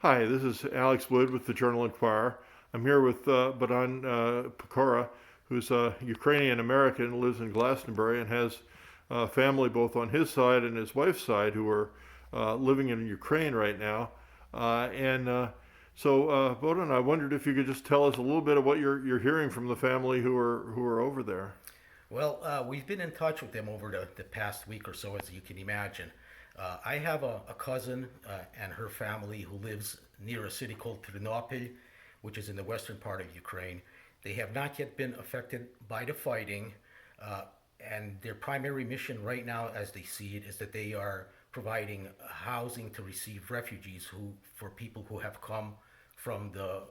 Hi, this is Alex Wood with the Journal Inquirer. I'm here with Bohdan Pokora, who's a Ukrainian American, lives in Glastonbury, and has family both on his side and his wife's side who are living in Ukraine right now. Bohdan, I wondered if you could just tell us a little bit of what you're hearing from the family who are over there. Well, we've been in touch with them over the past week or so, as you can imagine. I have a cousin and her family who lives near a city called Ternopil, which is in the western part of Ukraine. They have not yet been affected by the fighting, uh, and their primary mission right now, as they see it, is that they are providing housing to receive refugees for people who have come from the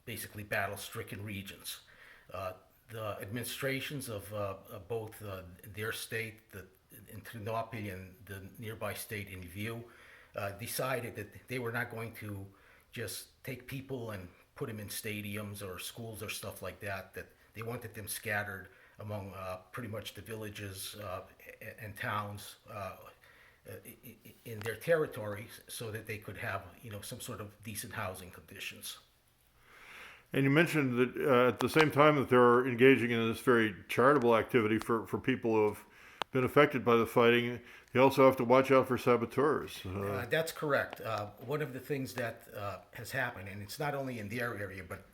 basically battle-stricken regions. Uh, the administrations of both their state, in Ternopil, and the nearby state in Lviv, decided that they were not going to just take people and put them in stadiums or schools or stuff like that. That they wanted them scattered among pretty much the villages and towns in their territories, so that they could have some sort of decent housing conditions. And you mentioned that at the same time that they're engaging in this very charitable activity for people who have been affected by the fighting, you also have to watch out for saboteurs. That's correct. One of the things that has happened, and it's not only in their area, but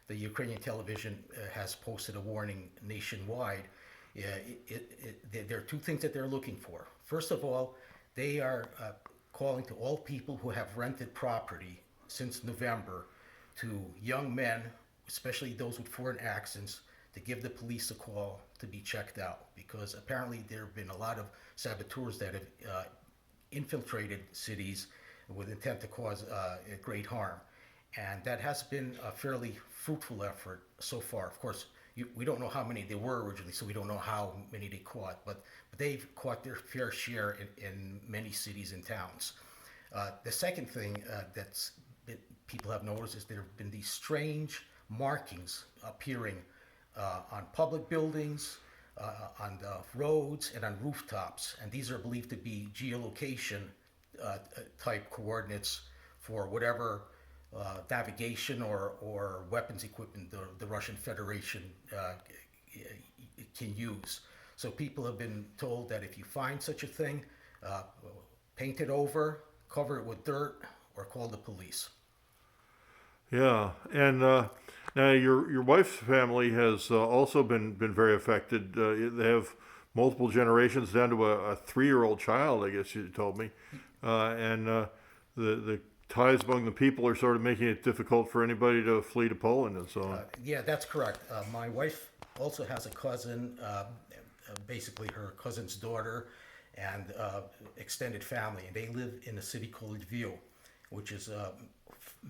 the Ukrainian television has posted a warning nationwide. There are two things that they're looking for. First of all, they are calling to all people who have rented property since November, to young men, especially those with foreign accents, to give the police a call to be checked out, because apparently there have been a lot of saboteurs that have infiltrated cities with intent to cause great harm. And that has been a fairly fruitful effort so far. Of course, we don't know how many there were originally, so we don't know how many they caught, but they've caught their fair share in many cities and towns. The second thing that people have noticed is there have been these strange markings appearing on public buildings, on the roads, and on rooftops. And these are believed to be geolocation type coordinates for whatever navigation or weapons equipment the Russian Federation can use. So people have been told that if you find such a thing, uh, paint it over, cover it with dirt, or call the police. Yeah, and now your wife's family has also been very affected. They have multiple generations down to a 3-year-old child, I guess you told me, and the ties among the people are sort of making it difficult for anybody to flee to Poland and so on. Yeah, that's correct. My wife also has a cousin, basically her cousin's daughter, and extended family, and they live in a city called Lviv, which is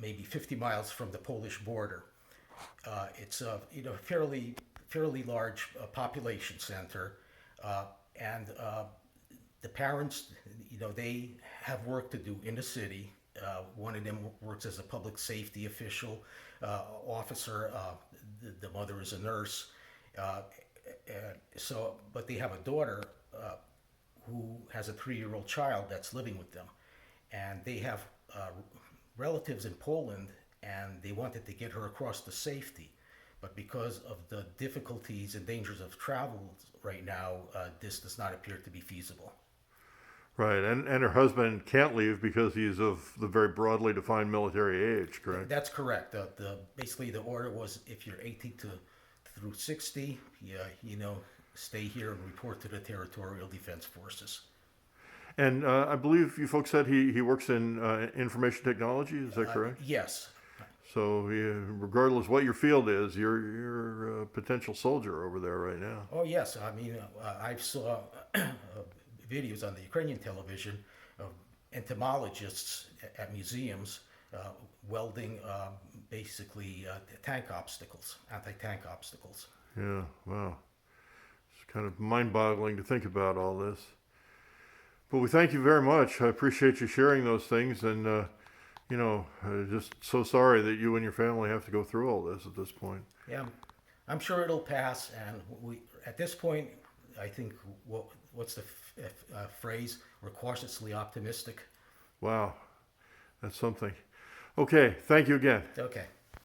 maybe 50 miles from the Polish border. It's a fairly large population center, and the parents, they have work to do in the city. One of them works as a public safety official, officer. The mother is a nurse. Uh, but they have a daughter who has a 3-year-old child that's living with them, and they have uh, relatives in Poland, and they wanted to get her across to safety. But because of the difficulties and dangers of travel right now, this does not appear to be feasible. Right, and her husband can't leave because he's of the very broadly defined military age, correct? That's correct. Basically the order was if you're 18 through 60, yeah, stay here and report to the Territorial Defense Forces. And I believe you folks said he works in information technology. Is that correct? Yes. So regardless what your field is, you're a potential soldier over there right now. Oh yes. I mean, I saw videos on the Ukrainian television of entomologists at museums welding basically tank obstacles, anti-tank obstacles. Yeah, wow. It's kind of mind-boggling to think about all this. But we thank you very much. I appreciate you sharing those things, and just so sorry that you and your family have to go through all this at this point. Yeah, I'm sure it'll pass. And we, at this point, I think what's the phrase? We're cautiously optimistic. Wow, That's something. Okay, thank you again. Okay.